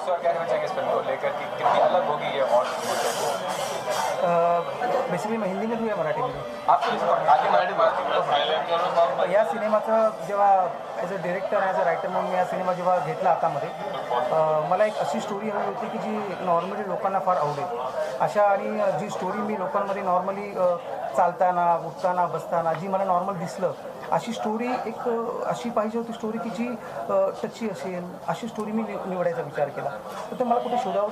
से और क्या कहना चाहेंगे इस फिल्म को लेकर कि कितनी अलग होगी ये और बेसिकली मैं हिंदी में हूँ या मराठी में आपको आगे मराठी या सिनेमाचं जेव्हा as a director as a writer म्हणून मी हा सिनेमा जेव्हा घेतला हातामध्ये मला एक अशी स्टोरी हवी होती की जी नॉर्मली लोकांना फार आवडेल अशा आणि जी स्टोरी मी लोकांमध्ये नॉर्मली चालताना उठताना बसताना जी मला नॉर्मल दिसलं अशी स्टोरी एक अशी पाहिजे होती स्टोरी की जी टची असेल अशी स्टोरी मी निवडायचा विचार केला तर ते मला कुठे शोधावं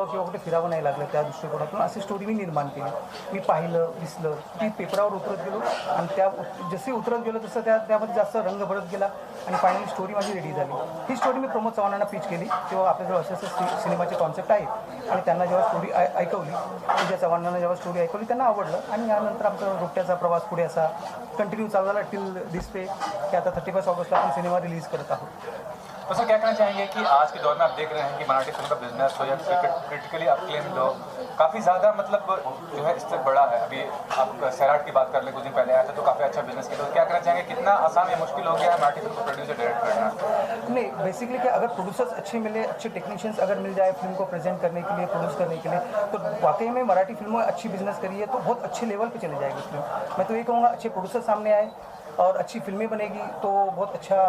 किंवा कुठे फिरावं नाही लागलं त्या दृष्टिकोनातून अशी स्टोरी मी निर्माण केली मी पाहिलं दिसलं ती पेपरावर उतरत गेलो आणि त्या जसे उतरत गेलो तसं त्यामध्ये जास्त रंग भरत गेला आणि फायनली स्टोरी माझी रेडी झाली ही स्टोरी मी प्रमोद चव्हाणांना पिच केली तेव्हा आपल्याजवळ असे सिनेमाचे कॉन्सेप्ट आहे आणि त्यांना जेव्हा स्टोरी ऐकवली पूजा चव्हाणांना जेव्हा स्टोरी ऐकवली त्यांना आवडलं आणि यानंतर आमचा रोट्याचा प्रवास पुढे असा कंटिन्यू चालू झाला टिल दिस पे कि आता 31 ऑगस्टला आपण सिनेमा रिलीज करत आहोत तो सर क्या कहना चाहेंगे कि आज के दौर में आप देख रहे हैं कि मराठी फिल्म का बिजनेस हो या क्रिटिकली अक्लेम्ड हो काफ़ी ज़्यादा मतलब जो है इससे बड़ा है अभी आप सैराट की बात कर लें कुछ दिन पहले आया था तो काफ़ी अच्छा बिजनेस किया तो क्या कहना चाहेंगे कितना आसान या मुश्किल हो गया है मराठी फिल्म को प्रोड्यूस या डायरेक्ट करना नहीं बेसिकली क्या अगर प्रोड्यूसर्स अच्छे मिले अच्छे टेक्नीशियंस अगर मिल जाए फिल्म को प्रेजेंट करने के लिए प्रोड्यूस करने के लिए तो वाकई में मराठी फिल्मों अच्छी बिजनेस करी है तो बहुत अच्छे लेवल पे चले जाएगी फिल्म मैं तो ये कहूँगा अच्छे प्रोड्यूसर सामने आए और अच्छी फिल्में बनेगी तो बहुत अच्छा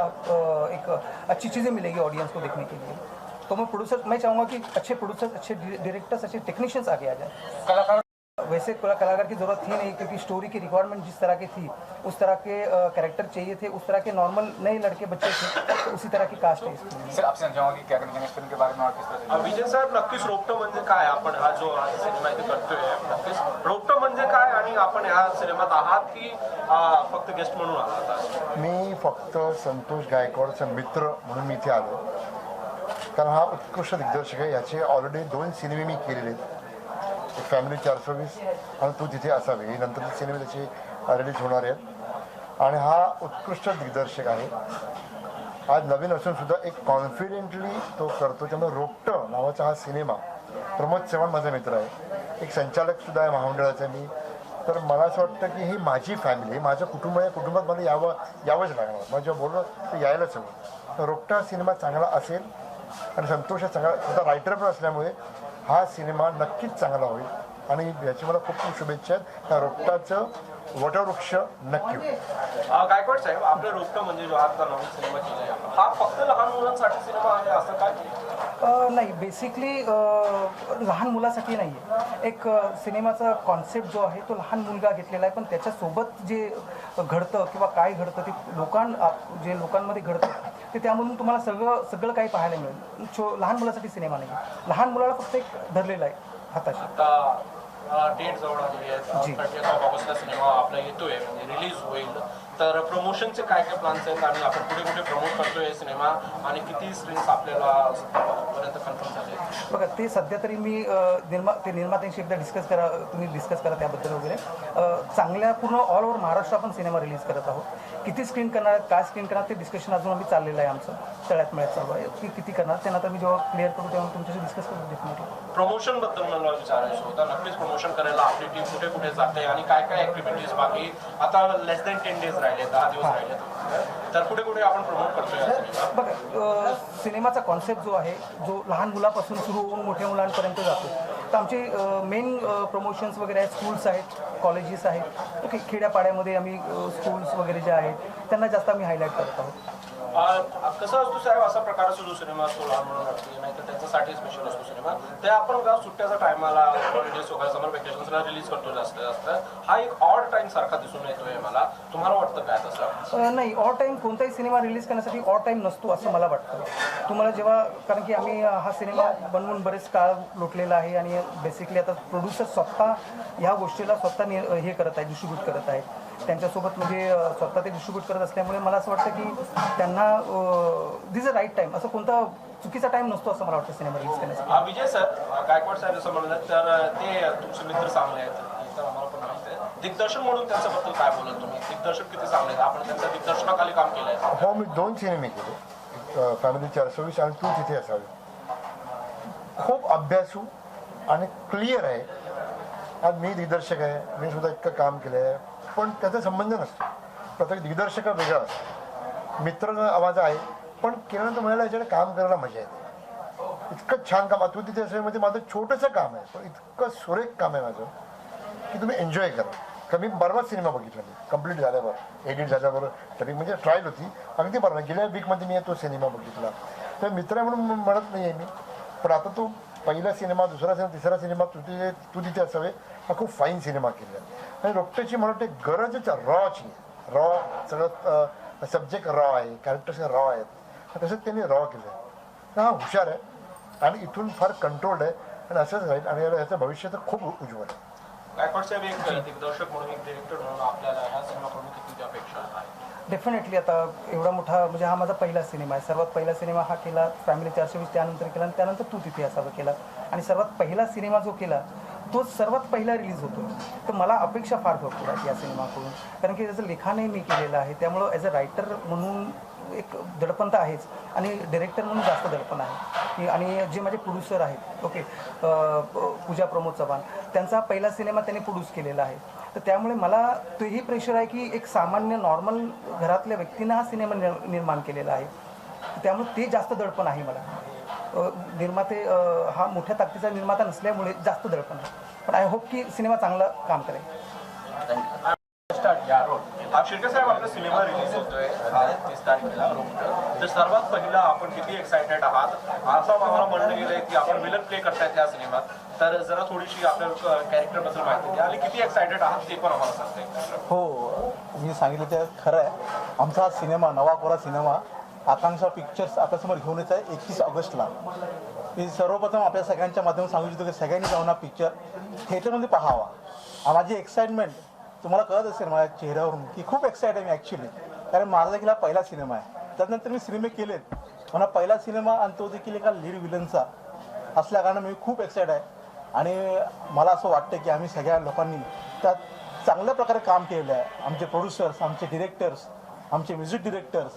एक अच्छी चीज़ें मिलेगी ऑडियंस को देखने के लिए तो मैं चाहूँगा कि अच्छे प्रोड्यूसर्स अच्छे डायरेक्टर्स अच्छे टेक्नीशियंस आगे आ जाए कलाकार वैसे कलाकार की ज़रूरत थी नहीं क्योंकि स्टोरी की रिक्वायरमेंट जिस तरह की थी उस तरह के कैरेक्टर चाहिए थे उस तरह के नॉर्मल नए लड़के बच्चे थे तो उसी तरह की कास्ट है इसमें सर आपसे समझाऊंगा कि क्या कहना चाहेंगे फिल्म के बारे में और किस तरह विजय साहेब नक्कीच रोपटं म्हणजे काय आपण हा जो सिनेमा इथे करतोय नक्कीच रोपटं म्हणजे काय आणि आपण ह्या सिनेमात आहात की फक्त गेस्ट म्हणून आहात मी फक्त संतोष गायकवाडचा मित्र म्हणून मी इथे आलो कारण हा उत्कृष्ट दिग्दर्शक आहे याचे ऑलरेडी 2 सिनेमे मी केलेले आहेत एक फॅमिली 420 आणि तू तिथे असावी नंतर सिनेमे त्याचे रिलीज होणार आहेत आणि हा उत्कृष्ट दिग्दर्शक आहे आज नवीन असून सुद्धा एक कॉन्फिडेंटली तो करतो त्यामुळे रोपटं नावाचा हा सिनेमा प्रमोद चव्हाण माझा मित्र आहे एक संचालक सुद्धा आहे महामंडळाचा मी तर मला असं वाटतं की ही माझी फॅमिली माझं कुटुंब या कुटुंबात मला यावंच लागणार मला जेव्हा बोललो तर यायलाच हवं तर रोपटा सिनेमा चांगला असेल आणि संतोष चांगला सुद्धा रायटर पण असल्यामुळे हा सिनेमा नक्कीच चांगला होईल आणि याची मला खूप खूप शुभेच्छा आहेत त्या रोपटाचं वटवृक्ष नक्की गायकवाड साहेब आपलं रोपटं म्हणजे जो आता नवीन सिनेमा केला आहे हा फक्त लहान मुलांसाठी सिनेमा आहे असं काय नाही बेसिकली लहान मुलासाठी नाही आहे एक सिनेमाचा कॉन्सेप्ट जो आहे तो लहान मुलगा घेतलेला आहे पण त्याच्यासोबत जे घडतं किंवा काय घडतं ते जे लोकांमध्ये घडतं ते त्यामधून तुम्हाला सगळं काही पाहायला मिळेल लहान मुलासाठी सिनेमा नाही लहान मुलाला फक्त एक धरलेला आहे हाताशी डेट जवळ आली आहे 31 ऑगस्टला सिनेमा आपला येतोय म्हणजे रिलीज होईल तर प्रमोशनचे काय काय प्लॅन्स आहेत आणि आपण कुठे कुठे प्रमोट करतोय सिनेमा आणि किती स्क्रीन्स आपल्याला पर्यंत कन्फर्म झाले बघा ते सध्या तरी मी निर्मात्यांशी एकदा तुम्ही डिस्कस करा त्याबद्दल वगैरे चांगल्या पूर्ण ऑल ओव्हर महाराष्ट्र आपण सिनेमा रिलीज करत आहोत किती स्क्रीन करणार आहेत काय स्क्रीन करणार ते डिस्कशन अजून आम्ही चाललेलं आहे आमचं तळ्यात मळ्यात चालू आहे की किती करणार ते नंतर मी जेव्हा क्लिअर करू तेव्हा तुमच्याशी डिस्कस करू डेफिनेटली प्रमोशन बद्दल मला विचारायचं होतं नक्कीच प्रमोशन करायला आपली टीम कुठे कुठे जाते आणि काय काय ऍक्टिव्हिटीज बाकी आता लेस दॅन 10 डेज राहिले 10 दिवस राहिले तर कुठे कुठे आपण प्रमोट करतोय बघा सिनेमाचा कॉन्सेप्ट जो आहे जो लहान मुलापासून सुरू होऊन मोठ्या मुलांपर्यंत जातो तर आमचे मेन प्रमोशन्स वगैरे आहेत स्कूल्स आहेत कॉलेजेस आहेत ओके खेड्यापाड्यामध्ये आम्ही स्कूल्स वगैरे जे आहेत त्यांना जास्त आम्ही हायलाईट करत आहोत कसं असतो साहेब असा प्रकारचा जो सिनेमा असतो लहान मुलांसाठी नाही तर त्यांच्यासाठी स्पेशल असतो सिनेमा ते आपण का सुट्ट्याच्या टायमाला हॉलिडेज वगैरे समर वेकेशन्सला रिलीज करतो जास्त हा एक ऑड टाइम सारखा दिसून येतोय मला तुम्हाला वाटतं काय तसं नाही ऑड टाईम कोणताही सिनेमा रिलीज करण्यासाठी ऑड टाईम नसतो असं मला वाटतं तुम्हाला जेव्हा कारण की आम्ही हा सिनेमा बनवून बरेच काळ लोटलेला आहे आणि बेसिकली आता प्रोड्युसर स्वतः ह्या गोष्टीला स्वतः हे करत आहे डिस्ट्रीब्यूट करत आहेत त्यांच्यासोबत म्हणजे स्वतः ते डिस्ट्रीब्यूट करत असल्यामुळे मला असं वाटतं की त्यांना दिस अ राईट टाईम असं कोणता चुकीचा टाईम नसतो असं मला वाटतं सिनेमा रिलीज करण्यासाठी विजय सर गायकवाड साहेब असं म्हणलं तर ते तुमचे मित्र चांगले आहेत तर आम्हाला पण माहिती आहे दिग्दर्शन म्हणून त्यांच्याबद्दल काय बोलत तुम्ही दिग्दर्शक किती चांगले आहेत आपण त्यांच्या दिग्दर्शनाखाली काम केलं आहे हो मी 2 सिनेमे केले फॅमिली 420 आणि तू तिथे असावी खूप अभ्यासू आणि क्लिअर आहे आज मी दिग्दर्शक आहे मी सुद्धा इतकं काम केलं आहे पण त्याचा संबंध नसतो प्रत्येक दिग्दर्शक वेगळा असतो मित्र माझा आहे पण केल्यानंतर मला याच्याकडे काम करायला मजा येते इतकं छान काम तू तिथे असेल माझं छोटंसं काम आहे पण इतकं सुरेख काम आहे माझं की तुम्ही एन्जॉय करा. कारण मी बरोबर सिनेमा बघितला मी कंप्लीट झाल्यावर एडिट झाल्यावर तरी म्हणजे ट्रायल होती अगदी बरोबर. गेल्या वीकमध्ये मी तो सिनेमा बघितला. तर मित्र म्हणून म्हणत नाही आहे मी, पण आता तो पहिला सिनेमा, दुसरा सिनेमा, तिसरा सिनेमा तू तिथे असावे हा खूप फाईन सिनेमा केला आहे. आणि रोपट्याची मला वाटते गरजच रॉची, रॉ सगळं सब्जेक्ट रॉ आहे, कॅरेक्टर्स रॉ आहेत, तसंच त्यांनी रॉ केलं आहे. तर हा हुशार आहे आणि इथून फार कंट्रोल्ड आहे आणि असंच राहील आणि याचं भविष्य तर खूप उज्ज्वल आहे. गायकवाड साहेब, एक दिग्दर्शक म्हणून, एक डिरेक्टर म्हणून आपल्याला ह्या सिनेमाकडून किती अपेक्षा आहे? डेफिनेटली आता एवढा मोठा म्हणजे हा माझा पहिला सिनेमा आहे. सर्वात पहिला सिनेमा हा केला फॅमिली 420 त्यानंतर केला आणि त्यानंतर तू तिथे असावं केला आणि सर्वात पहिला सिनेमा जो केला तो सर्वात पहिला रिलीज होतो. तर मला अपेक्षा फार भरपूर आहे या सिनेमाकडून, कारण की त्याचं लिखाणही मी केलेलं आहे. त्यामुळं ॲज अ रायटर म्हणून एक दडपण तर आहेच आणि डिरेक्टर म्हणून जास्त दडपण आहे. आणि जे माझे प्रोड्युसर आहेत ओके पूजा प्रमोद चव्हाण, त्यांचा पहिला सिनेमा त्यांनी प्रोड्यूस केलेला आहे. तर त्यामुळे मला तेही प्रेशर आहे की एक सामान्य नॉर्मल घरातल्या व्यक्तीनं हा सिनेमा निर्माण केलेला आहे. त्यामुळे ते जास्त दडपण आहे मला. निर्माते हा मोठ्या ताकदीचा निर्माता नसल्यामुळे जास्त दडपण आहे. पण आय होप की सिनेमा चांगला काम करेल. शिर्के साहेब, आपला सिनेमा रिलीज होतोय 30 तारखेला रोपट. तर सर्वात पहिला आपण किती एक्सायटेड आहात? असं आम्हाला म्हणलं गेलंय की आपण विलन प्ले करतायत या सिनेमात, तर जरा थोडीशी आपल्या कॅरेक्टरबद्दल माहिती द्या आणि किती एक्सायटेड आहात ते पण आम्हाला सांगता. हो, मी सांगितलं ते खरं आहे. आमचा हा सिनेमा, नवा कोरा सिनेमा आकांक्षा पिक्चर्स आपल्यासमोर घेऊन येत आहे 21 ऑगस्टला. मी सर्वप्रथम आपल्या सगळ्यांच्या माध्यमातून सांगू इच्छितो की सगळ्यांनी जाऊन हा पिक्चर थिएटरमध्ये पाहावा. माझी एक्साइटमेंट तुम्हाला कळत असेल माझ्या चेहऱ्यावरून की खूप एक्साइट आहे मी ॲक्च्युली, कारण माझा देखील हा पहिला सिनेमा आहे. त्यानंतर मी सिनेमे केलेत, पण हा पहिला सिनेमा आणि तो देखील एका लीड विलनचा असल्याकारणाने मी खूप एक्साइट आहे. आणि मला असं वाटतं की आम्ही सगळ्या लोकांनी त्यात चांगल्या प्रकारे काम केलेलं आहे. आमचे प्रोड्युसर्स, आमचे डिरेक्टर्स, आमचे म्युझिक डिरेक्टर्स,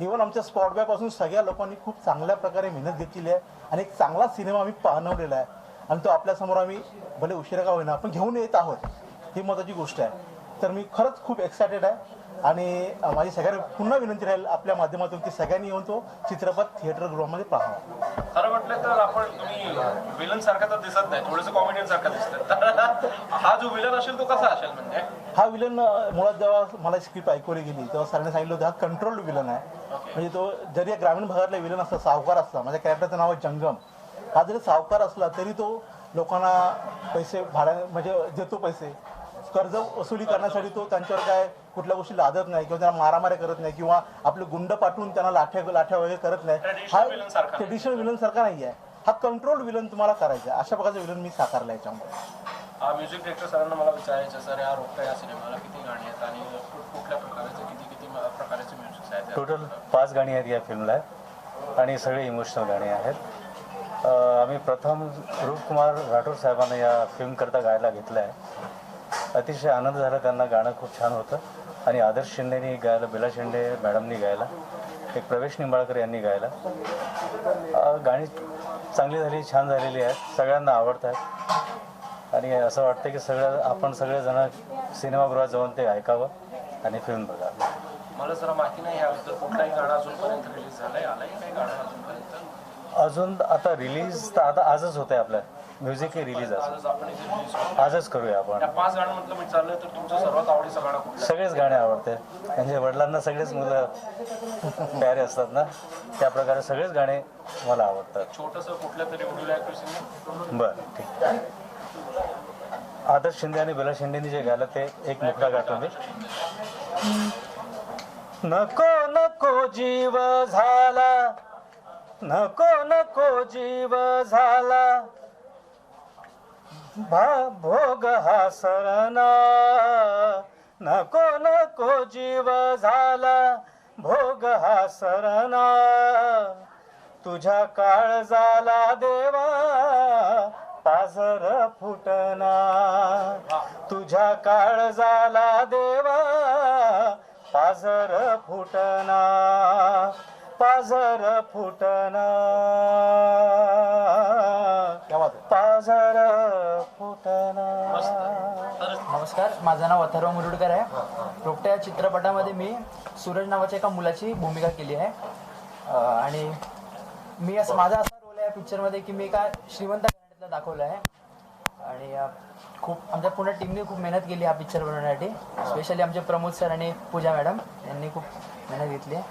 इव्हन आमच्या स्पॉट बॉयपासून सगळ्या लोकांनी खूप चांगल्या प्रकारे मेहनत घेतलेली आहे आणि एक चांगला सिनेमा आम्ही बनवलेला आहे. आणि तो आपल्यासमोर आम्ही भले उशिरा का होईना आपण घेऊन येत आहोत, ही महत्त्वाची गोष्ट आहे. तर मी खरंच खूप एक्सायटेड आहे आणि माझी सगळ्यांना पुन्हा विनंती राहील आपल्या माध्यमातून की सगळ्यांनी येऊन तो चित्रपट थिएटरगृहामध्ये पाहावा. खरं म्हटलं तर आपण तुम्ही विलन सारखा तर दिसत नाही, थोडंसं कॉमेडियन सारखा दिसतं. तर हा जो विलन असेल तो कसा असेल? म्हणजे हा विलन मुळात जेव्हा मला स्क्रिप्ट ऐकवली गेली तेव्हा सरांनी सांगितलं होतं हा कंट्रोल्ड विलन आहे. म्हणजे तो जरी ग्रामीण भागातला विलन असला, सावकार असला, माझ्या कॅरेक्टरचं नाव आहे जंगम, हा जरी सावकार असला तरी तो लोकांना पैसे भाड्या म्हणजे देतो, पैसे कर्ज वसुली करण्यासाठी तो त्यांच्यावर काय कुठल्या गोष्टी लादत नाही किंवा त्यांना मारामारी करत नाही किंवा आपले गुंड पाठवून त्यांना लाठ्या वगैरे करत नाही. हा ट्रेडिशनल विलन सारखा नाही आहे, हा कंट्रोल विलन तुम्हाला करायचा आहे. अशा प्रकारचा विलन मी साकारला याच्यामुळे. म्युझिक डिरेक्टर सरांना मला विचारायचं, सर या रोपट्या या सिनेमाला किती गाणी आहेत आणि कुठल्या प्रकारचे किती प्रकारचे म्युझिक आहेत? टोटल 5 गाणी आहेत या फिल्मला आणि सगळे इमोशनल गाणी आहेत. आम्ही प्रथम रूपकुमार राठोड साहेबांना या फिल्मकरता गायला घेतलं आहे. अतिशय आनंद झाला, त्यांना गाणं खूप छान होतं आणि आदर्श शिंदेनी गायला, बेला शिंदे मॅडमनी गायला, एक प्रवेश निंबाळकर यांनी गायला. गाणी चांगली झाली, छान झालेली आहेत, सगळ्यांना आवडत आहेत आणि असं वाटतं की आपण सगळेजण सिनेमागृहात जाऊन ते ऐकावं आणि फिल्म बघावं. मला जरा माहिती नाही याबद्दल, कुठलाही गाणं अजूनपर्यंत रिलीज झालंय, आलंय काही गाणं अजूनपर्यंत? अजून आता रिलीज तर आता आजच होतं आहे. आपलं म्युझिक हे रिलीज आजच करूया आपण. 5 गाण्यांमधलं मी चाललंय तर तुमचं सर्वात आवडीचं गाणं कुठलं? सगळेच गाणे आवडते, म्हणजे वडिलांना सगळेच मुलं प्यारे असतात ना, त्या प्रकारे सगळेच गाणे मला आवडतात. छोटंसं कुठल्या तरी ऑडिओ ॲक्ट्रेसने? बरं, ठीक. आदर्श शिंदे आणि बेला शिंदेनी जे गायलं ते एक मुक्ता गातो मी. नको नको जीव झाला, नको नको जीव झाला, भोग हा सरना, नको नको जीव झाला, भोग हा सरना, तुझ्या काळजाला देवा पाझर फुटना, तुझ्या काळजाला देवा पाझर फुटना, पाझर फुटना, पाझर फुटना. नमस्कार, माझं नाव अथर्व मुरुडकर आहे. रोपट्या या चित्रपटामध्ये मी सूरज नावाच्या एका मुलाची भूमिका केली आहे आणि माझा असा रोल आहे पिक्चरमध्ये की मी एका श्रीमंत घराण्यातला दाखवलं आहे आणि खूप आमच्या पूर्ण टीमने खूप मेहनत केली हा पिक्चर बनवण्यासाठी. स्पेशली आमचे प्रमोद सर आणि पूजा मॅडम यांनी खूप मेहनत घेतली आहे.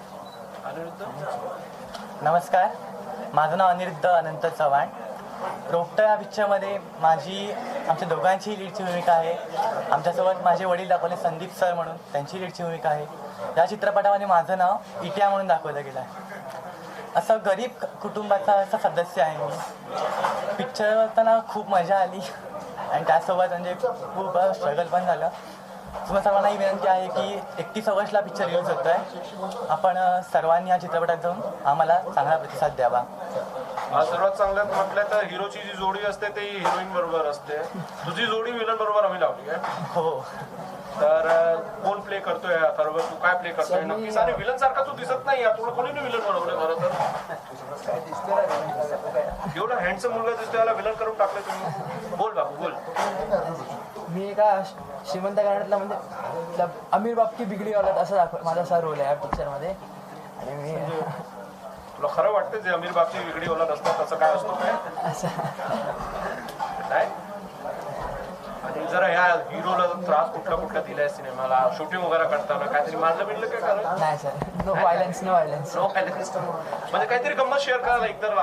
नमस्कार, माझं नाव अनिरुद्ध अनंत चव्हाण. रोपटं या पिक्चरमध्ये आमच्या दोघांची लीडची भूमिका आहे. आमच्यासोबत माझे वडील दाखवले संदीप सर म्हणून, त्यांची लीडची भूमिका आहे. या चित्रपटामध्ये माझं नाव इटिया म्हणून दाखवलं गेलं आहे. असं गरीब कुटुंबाचा असा सदस्य आहे मी. पिक्चर बघताना खूप मजा आली आणि त्यासोबत म्हणजे खूप स्ट्रगल पण झालं. तुम्हाला सर्वांना ही विनंती आहे की 31 ऑगस्टला पिक्चर रिलीज होतो आहे. आपण सर्वांनी या चित्रपटात जाऊन आम्हाला चांगला प्रतिसाद द्यावा. सर्वात चांगल्यात म्हटलं तर हिरोची जी जोडी असते ती हिरोईन बरोबर असते. तुझी जोडी विलन बरोबर आम्ही लावली आहे. हो. तर कोण प्ले करतोय अथर्व, तू काय प्ले करतोय नक्कीच? आणि विलन सारखा तू दिसत नाही. तुला कोणी विलन बनवलंय खरं तर? एवढा हँडसम मुलगा दिसतोय, याला विलन करून टाकले तुम्ही. बोल बाबू बोल. मी एका श्रीमंत घराण्यातला म्हणजे अमीर बाप की बिगडी औलाद असा माझा असा रोल आहे या पिक्चरमध्ये. आणि मी तुला खरं वाटतं जे अमीर बापची वेगळी ओलाद असतात तसं काय असतो काय? नाही. आणि जरा ह्या हिरोला त्रास कुठला दिलाय सिनेमाला, शूटिंग वगैरे करताना काहीतरी मारलं बिडलं काय करायला? नाही सर, नो व्हायलन्स. म्हणजे काहीतरी गंमत शेअर करायला एकतर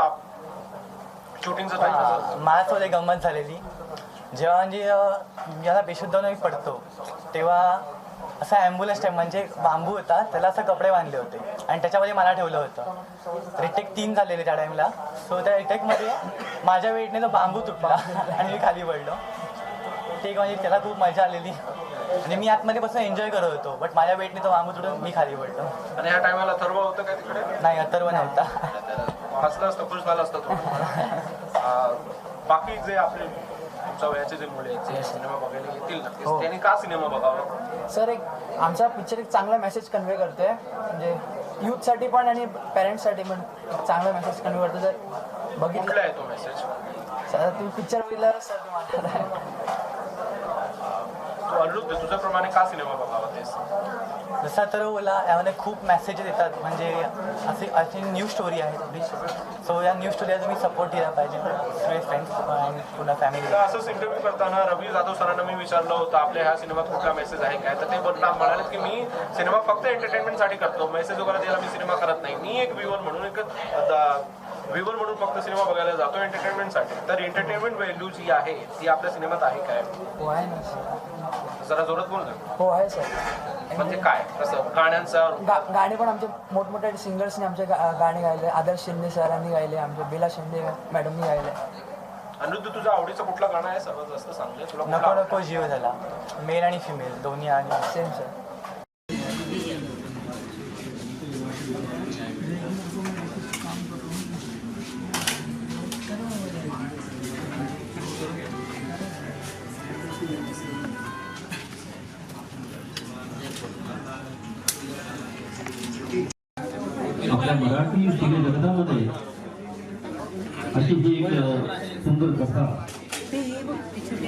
शूटिंगचं टाइम. माझ्यासोबत एक गंमत झालेली. जेव्हा म्हणजे याला बेशुद्ध मी पडतो तेव्हा असा ॲम्ब्युलन्स टाईप म्हणजे बांबू होता, त्याला असं कपडे बांधले होते आणि त्याच्यामध्ये मला ठेवलं होतं. रिटेक 3 झालेले त्या टाईमला. सो त्या रिटेकमध्ये माझ्या वेटने तो बांबू तुटला आणि मी खाली पडलो. ते म्हणजे त्याला खूप मजा आलेली आणि मी आतमध्ये बसून एन्जॉय करत होतो. बट माझ्या वेटने तो बांबू तुटून मी खाली पडलो. आणि ह्या टायमाला अथर्व होतं काय तिकडे? नाही, अथर्व नव्हता. हसलं असतं, खुश झालं असतं तो. बाकी जे आपले तुमच्या वयाचे जे मुले आहेत जे सिनेमा बघायला येतील नक्कीच, त्यांनी का सिनेमा बघावा? सर, आमचा पिक्चर एक चांगला मेसेज कन्वे करतोय. म्हणजे यूथसाठी पण आणि पॅरेंट्ससाठी पण एक चांगला मेसेज कन्वे करतो. जर बघितलं कुठला आहे तो मेसेज? सर तुम्ही पिक्चर बघितला सर तुम्हाला तू अनिरुद्ध, तुझ्याप्रमाणे का सिनेमा बघावा तेच? जसा तर मला यामध्ये खूप मेसेजेस येतात. म्हणजे अशी न्यू स्टोरी आहे थोडी. सो या न्यू स्टोरीला तुम्ही सपोर्ट दिला पाहिजे फ्रेंड्स आणि पुन्हा फॅमिली. असंच इंटरव्ह्यू करताना रवी जाधव सरांना मी विचारलं होतं आपल्या ह्या सिनेमात कुठला मेसेज आहे काय, तर ते म्हणाले की मी सिनेमा फक्त एंटरटेनमेंटसाठी करतो, मेसेज वगैरे द्यायला मी सिनेमा करत नाही. मी एक व्ह्युअर म्हणून फक्त सिनेमा बघायला जातो एंटरटेनमेंटसाठी. तर एंटरटेनमेंट व्हॅल्यू जी आहे ती आपल्या सिनेमात आहे काय? हो आहे ना सर. जरा जोरात बोल ना. हो आहे सर. म्हणजे काय कसं गाण्यांचा? गाणे पण आमचे मोठमोठ्या सिंगर्सने आमचे गाणे गायले. आदर्श शिंदे सरांनी गायले, आमच्या बेला शिंदे मॅडमनी गायले. अनिरुद्ध, तुझ्या आवडीचं कुठलं गाणं आहे सर्वात जास्त चांगलं तुला? नको नको जीव झाला. मेल आणि फिमेल दोन्ही आणि सेम सर. आपल्या मराठी सिनेजगतामध्ये अशी ही एक सुंदर कथा,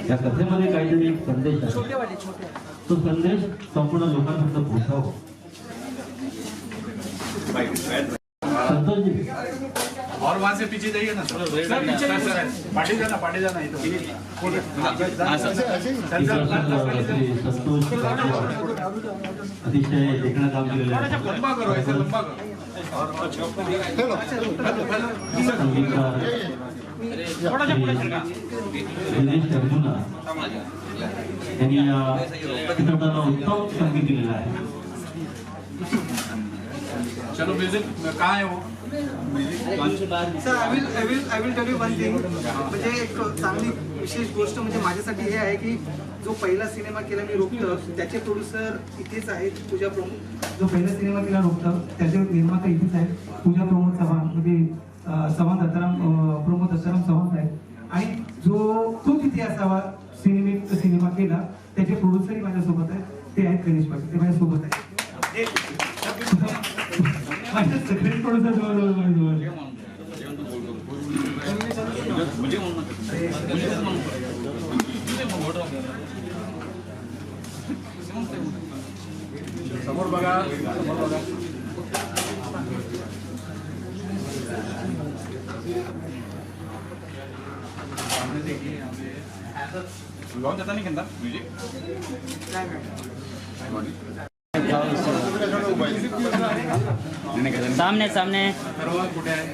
या कथेमध्ये काहीतरी एक संदेश आहे. तो संदेश संपूर्ण लोकांपर्यंत पोहोचावा. संतोषजी और वहां से पीछे जाइए ना सर, पार्टी जाना संतोष अतिशय देखणं काम केलेलं आहे. लंबा करो, ऐसे लंबा करो. दिनेश अर्जुना यांनी या चित्रपटाला उत्तम संगीत दिलेलं आहे. चलो म्यूजिक कहाँ है वो? Sir, I will tell you one thing. म्हणजे एक चांगली विशेष गोष्ट म्हणजे माझ्यासाठी हे आहे की जो पहिला सिनेमा केला मी रोपटं, त्याचे प्रोड्युसर इथेच आहेत पूजा प्रमुख. जो पहिला सिनेमा केला रोपटं त्याचे निर्माता इथेच आहेत पूजा प्रमोद चव्हाण, म्हणजे चव्हाण दत्ताराम प्रमोद दत्ताराम चव्हाण आहेत. आणि जो तो तिथे असावा सिनेमा केला त्याचे प्रोड्युसरही माझ्यासोबत आहेत. ते आहेत गणेश पाटील, ते माझ्यासोबत आहेत. माझे सगळे प्रोड्युसर जवळ समोर बघा, समोर बघा. सामने देखिए यहाँ पे गाँव जाता नहीं कहता म्यूजिक सामने सामने कुठे आहे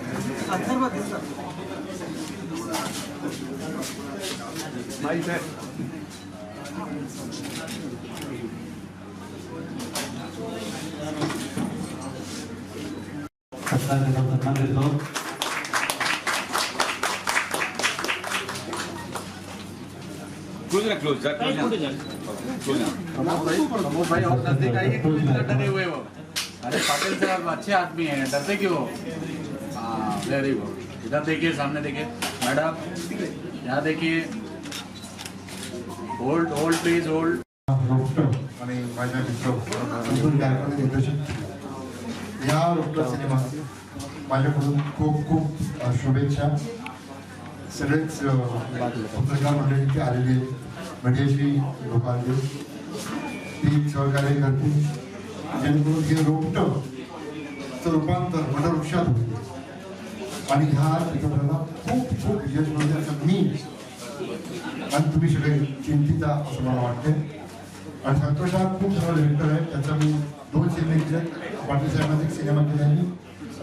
माहीत आहे क्लोज प्रमोद भाई और नजदीक आइए डरे हुए वो अरे पाटिल साहब अच्छे आदमी हैं डरते क्यों हाँ वेरी गुड इधर देखिए सामने देखिए मैडम यहाँ देखिए होल्ड होल्ड प्लीज होल्ड आणि माझ्या मित्र अतुल गायकवाड दिग्दर्शक या रोपटर सिनेमा माझ्याकडून खूप खूप शुभेच्छा. सगळेच पत्रकार मंडळी इथे आलेले मीडियाशी लोकांनी ती सहकार्य करते जेणेकरून हे रोपटं रूपांतर वनवृक्षात होते आणि ह्या चित्रपटाला खूप खूप यश मिळते असं मी आणि तुम्ही सगळे चिंतित असं मला वाटते. आणि संतोष हा खूप चांगला डिरेक्टर आहे. त्याचा मी 2 सिनेमे केले. पाटील साहेबांचा एक सिनेमा केला आहे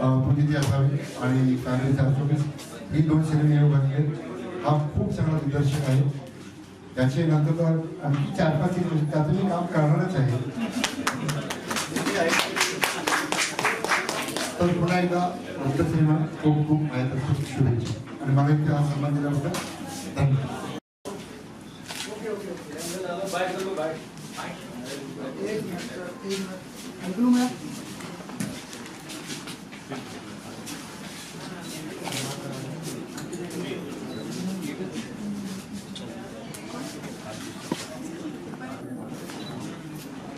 तू तिथे असावी आणि फॅमिली 424 ही 2 सिनेमे योग बनले. हा खूप चांगला दिग्दर्शक आहे. त्याचे नंतर तर आणखी 4-5 सिनेमे त्याचं मी काम करणारच आहे. तर पुन्हा एकदा रोपटर सिनेमा खूप खूप माझ्यातर्फे शुभेच्छा आणि मला इथे हा सन्मान दिल्याबद्दल धन्यवाद.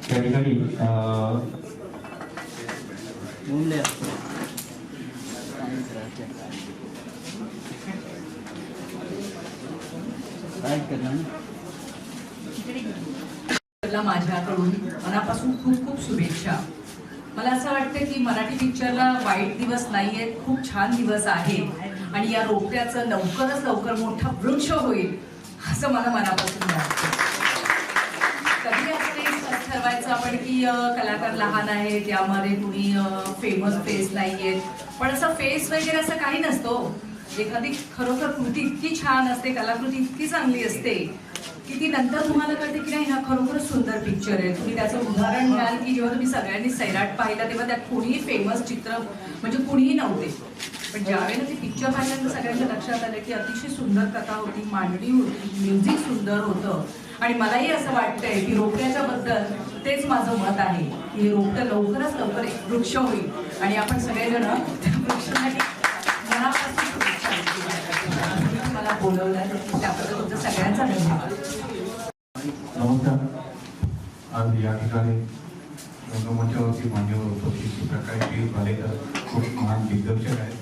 त्या ठिकाणी माझ्याकडून मनापासून खूप खूप शुभेच्छा. मला असं वाटतं की मराठी पिक्चरला वाईट दिवस नाहीयेत, खूप छान दिवस आहेत आणि या रोपट्याचं लवकरच लवकर मोठा वृक्ष होईल असं मला मनापासून वाटतं. कधी असते ठरवायचं आपण की कलाकार लहान आहे त्यामध्ये कुणी फेमस फेस नाहीयेत, पण असं फेस वगैरे असं काही नसतं. एखादी खरोखर कृती इतकी छान असते, कलाकृती इतकी चांगली असते की ती नंतर तुम्हाला कळते की नाही हा खरोखरच सुंदर पिक्चर आहे. तुम्ही त्याचं उदाहरण घ्याल की जेव्हा तुम्ही सगळ्यांनी सैराट पाहिला तेव्हा त्यात कुणीही फेमस चित्र म्हणजे कुणीही नव्हते, पण ज्यावेळेला ते पिक्चर पाहिल्यानंतर सगळ्यांच्या लक्षात आलं की अतिशय सुंदर कथा होती, मांडणी होती, म्युझिक सुंदर होतं. आणि मलाही असं वाटतंय की रोपट्याच्या बद्दल तेच माझं मत आहे की रोपटं लवकरच लवकर एक वृक्ष होईल आणि आपण सगळेजण त्या वृक्षासाठी मनापासून मला बोलवलं त्याबद्दल तुमचं सगळ्यांचा धन्यवाद. नमस्कार. आज या ठिकाणी रंगमंचावरती मान्यवर उपस्थित प्रकाशजी पालेकर खूप महान दिग्दर्शक आहेत,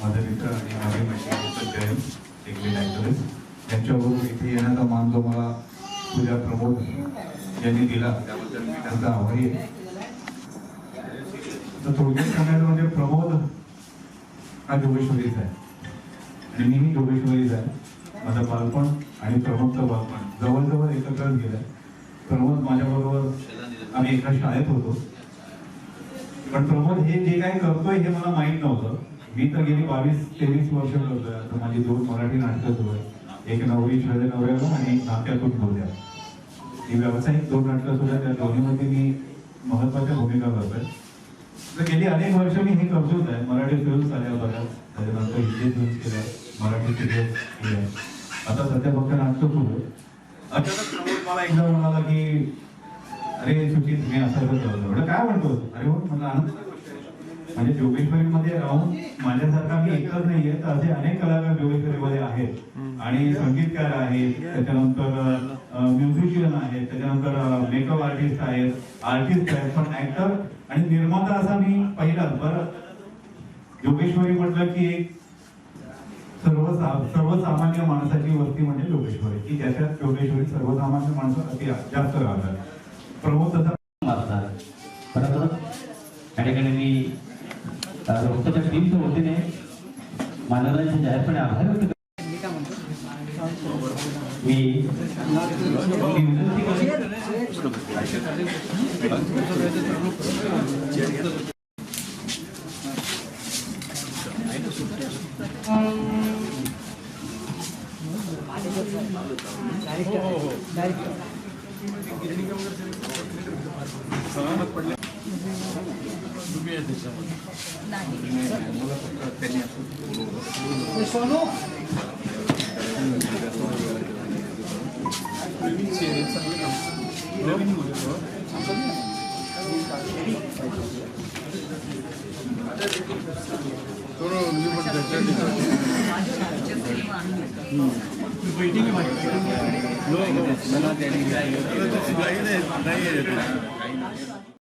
माझे मित्र आणि माझे मैत्रिणी जयंत एकले डायरेक्टर यांच्याबरोबर इथे येण्याचा मान जो मला पूजा प्रमोद यांनी दिला त्याबद्दल मी त्यांचा आभारी आहे. तर थोडक्यात सांगायचं म्हणजे प्रमोद हा जोगेश्वरीचा आहे आणि मीही जोगेश्वरीचा आहे. माझं बालपण आणि प्रमोदचं बालपण जवळजवळ एकत्रच गेलं. प्रमोद माझ्याबरोबर आम्ही एका शाळेत होतो, पण प्रमोद हे जे काही करतोय हे मला माहीत नव्हतं. मी तर गेली 22-23 वर्ष करतोय. आता माझी 2 मराठी नाटकं सुरू आहेत, एक नवरी शहर नवऱ्याला आणि एक नात्यातून बोलल्या. ही व्यावसायिक 2 नाटकं सुरू आहेत, त्या दोन्हीमध्ये मी महत्वाच्या भूमिका करतोय. तर गेली अनेक वर्ष मी हे करतोच आहे. मराठी फिल्म्स आल्या बऱ्याच, त्याच्यानंतर हिंदी फिल्म्स केल्या, मराठी सिरियल्स केल्या, आता सध्या फक्त नाटकं सुरू आहे. अचानक प्रमोद मला एकदा म्हणाला की अरे सुचित मी असं करतो. एवढं काय म्हणतो? अरे हो मला आनंद म्हणजे जोगेश्वरीमध्ये राहून माझ्यासारखा मी एकच नाहीये, तर असे अनेक कलाकार जोगेश्वरीमध्ये आहेत आणि संगीतकार आहेत, त्याच्यानंतर म्युझिशियन आहेत, त्याच्यानंतर मेकअप आर्टिस्ट आहेत, पण ऍक्टर आणि निर्माता असा मी पहिलाच. बरं जोगेश्वरी म्हटलं की एक सर्वसामान्य माणसाची वस्ती म्हणजे जोगेश्वरी, की ज्याच्यात जोगेश्वरी सर्वसामान्य माणसं अति जास्त राहतात. प्रमोद तसा बरोबर. त्या ठिकाणी मी रोपट्याच्या टीमच्या वतीने मानवरांचे जाहीरपणे आभार व्यक्त मी वेटिंग